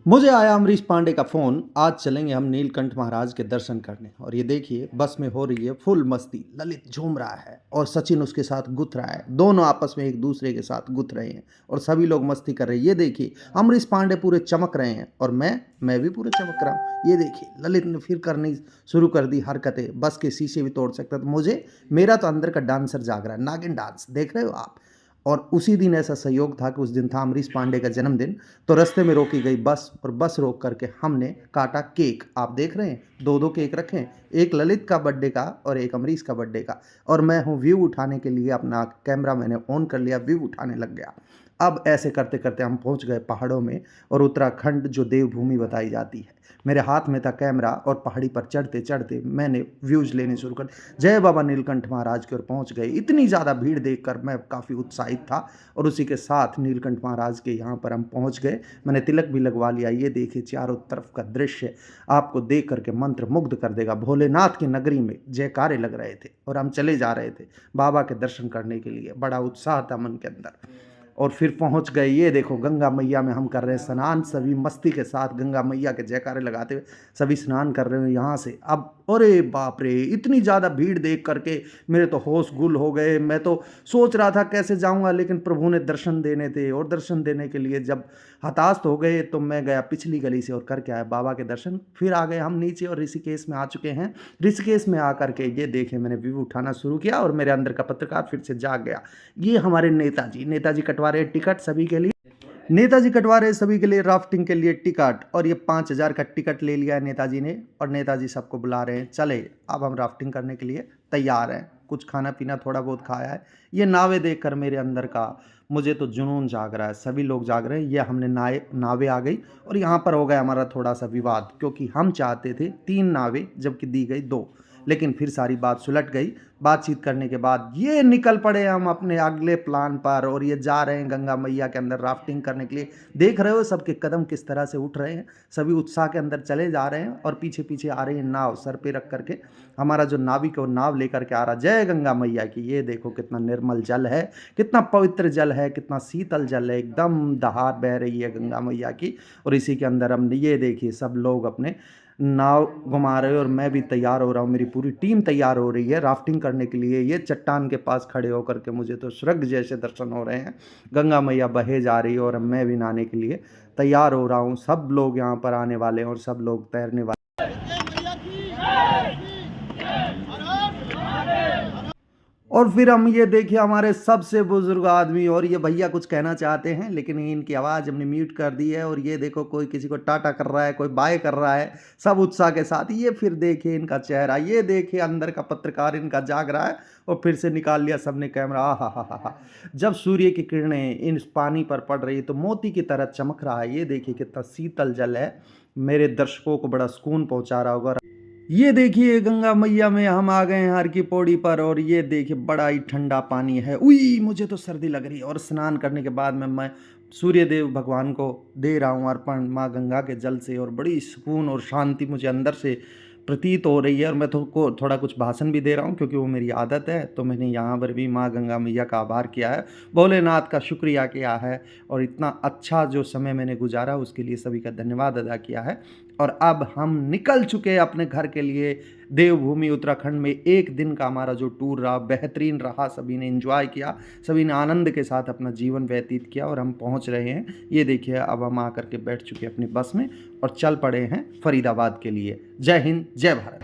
मुझे आया अमरीश पांडे का फ़ोन, आज चलेंगे हम नीलकंठ महाराज के दर्शन करने। और ये देखिए बस में हो रही है फुल मस्ती, ललित झूम रहा है और सचिन उसके साथ गुथ रहा है। दोनों आपस में एक दूसरे के साथ गुथ रहे हैं और सभी लोग मस्ती कर रहे हैं। ये देखिए अमरीश पांडे पूरे चमक रहे हैं और मैं भी पूरे चमक रहा हूँ। ये देखिए ललित ने फिर करनी शुरू कर दी हरकतें, बस के शीशे भी तोड़ सकता था। मेरा तो अंदर का डांसर जाग रहा है, नागिन डांस देख रहे हो आप। और उसी दिन ऐसा संयोग था कि उस दिन था अमरीश पांडे का जन्मदिन। तो रास्ते में रोकी गई बस और बस रोक करके हमने काटा केक। आप देख रहे हैं दो दो केक रखे हैं, एक ललित का बर्थडे का और एक अमरीश का बर्थडे का। और मैं हूँ व्यू उठाने के लिए, अपना कैमरा मैंने ऑन कर लिया, व्यू उठाने लग गया। अब ऐसे करते करते हम पहुँच गए पहाड़ों में और उत्तराखंड जो देवभूमि बताई जाती है। मेरे हाथ में था कैमरा और पहाड़ी पर चढ़ते चढ़ते मैंने व्यूज़ लेने शुरू कर। जय बाबा नीलकंठ महाराज की ओर पहुँच गए। इतनी ज़्यादा भीड़ देखकर मैं काफ़ी उत्साहित था और उसी के साथ नीलकंठ महाराज के यहाँ पर हम पहुँच गए। मैंने तिलक भी लगवा लिया। ये देखिए चारों तरफ का दृश्य आपको देख करके मंत्र मुग्ध कर देगा। भोलेनाथ की नगरी में जयकारे लग रहे थे और हम चले जा रहे थे बाबा के दर्शन करने के लिए। बड़ा उत्साह था मन के अंदर। और फिर पहुंच गए, ये देखो गंगा मैया में हम कर रहे हैं स्नान, सभी मस्ती के साथ गंगा मैया के जयकारे लगाते हुए सभी स्नान कर रहे हैं यहाँ से। अब अरे बाप रे, इतनी ज़्यादा भीड़ देख करके मेरे तो होश गुल हो गए। मैं तो सोच रहा था कैसे जाऊँगा, लेकिन प्रभु ने दर्शन देने थे और दर्शन देने के लिए जब हताश हो गए तो मैं गया पिछली गली से और करके आया बाबा के दर्शन। फिर आ गए हम नीचे और ऋषिकेश में आ चुके हैं। ऋषिकेश में आकर के ये देखे मैंने व्यू उठाना शुरू किया और मेरे अंदर का पत्रकार फिर से जाग गया। ये हमारे नेताजी कटवा रहे टिकट सभी के लिए। नेताजी कटवा रहे सभी के लिए राफ्टिंग के लिए टिकट, और ये 5,000 का टिकट ले लिया है नेताजी ने। और नेताजी सबको बुला रहे हैं, चले अब हम राफ्टिंग करने के लिए तैयार हैं। कुछ खाना पीना थोड़ा बहुत खाया है। ये नावें देखकर मेरे अंदर का मुझे तो जुनून जाग रहा है, सभी लोग जाग रहे हैं। ये हमने नावें आ गई और यहाँ पर हो गया हमारा थोड़ा सा विवाद, क्योंकि हम चाहते थे 3 नावें जबकि दी गई 2, लेकिन फिर सारी बात सुलट गई। बातचीत करने के बाद ये निकल पड़े हम अपने अगले प्लान पर और ये जा रहे हैं गंगा मैया के अंदर राफ्टिंग करने के लिए। देख रहे हो सबके कदम किस तरह से उठ रहे हैं, सभी उत्साह के अंदर चले जा रहे हैं और पीछे पीछे आ रही है नाव सर पे रख करके। हमारा जो नाविक है वो नाव लेकर के आ रहा, जय गंगा मैया की। ये देखो कितना निर्मल जल है, कितना पवित्र जल है, कितना शीतल जल है, एकदम दहार बह रही है गंगा मैया की। और इसी के अंदर हम ये देखिए सब लोग अपने नाव घुमा रहे हैं और मैं भी तैयार हो रहा हूँ। मेरी पूरी टीम तैयार हो रही है राफ्टिंग करने के लिए। ये चट्टान के पास खड़े होकर के मुझे तो स्वर्ग जैसे दर्शन हो रहे हैं। गंगा मैया बहे जा रही है और मैं भी नहाने के लिए तैयार हो रहा हूँ। सब लोग यहाँ पर आने वाले हैं और सब लोग तैरने वाले। और फिर हम ये देखिए हमारे सबसे बुजुर्ग आदमी, और ये भैया कुछ कहना चाहते हैं लेकिन इनकी आवाज़ हमने म्यूट कर दी है। और ये देखो कोई किसी को टाटा कर रहा है, कोई बाय कर रहा है, सब उत्साह के साथ। ये फिर देखिए इनका चेहरा, ये देखिए अंदर का पत्रकार इनका जाग रहा है और फिर से निकाल लिया सबने कैमरा। हा। जब सूर्य की किरणें इन पानी पर पड़ रही है तो मोती की तरह चमक रहा है। ये देखिए कितना शीतल जल है, मेरे दर्शकों को बड़ा सुकून पहुँचा रहा होगा। ये देखिए गंगा मैया में हम आ गए हैं हर की पौड़ी पर और ये देखिए बड़ा ही ठंडा पानी है। उई मुझे तो सर्दी लग रही है। और स्नान करने के बाद में मैं सूर्य देव भगवान को दे रहा हूँ अर्पण माँ गंगा के जल से, और बड़ी सुकून और शांति मुझे अंदर से प्रतीत हो रही है। और मैं को थोड़ा कुछ भाषण भी दे रहा हूँ क्योंकि वो मेरी आदत है। तो मैंने यहाँ पर भी माँ गंगा मैया का आभार किया है, भोलेनाथ का शुक्रिया किया है और इतना अच्छा जो समय मैंने गुजारा उसके लिए सभी का धन्यवाद अदा किया है। और अब हम निकल चुके हैं अपने घर के लिए। देवभूमि उत्तराखंड में एक दिन का हमारा जो टूर रहा बेहतरीन रहा, सभी ने एंजॉय किया, सभी ने आनंद के साथ अपना जीवन व्यतीत किया और हम पहुंच रहे हैं। ये देखिए अब हम आकर के बैठ चुके हैं अपनी बस में और चल पड़े हैं फरीदाबाद के लिए। जय हिंद, जय भारत।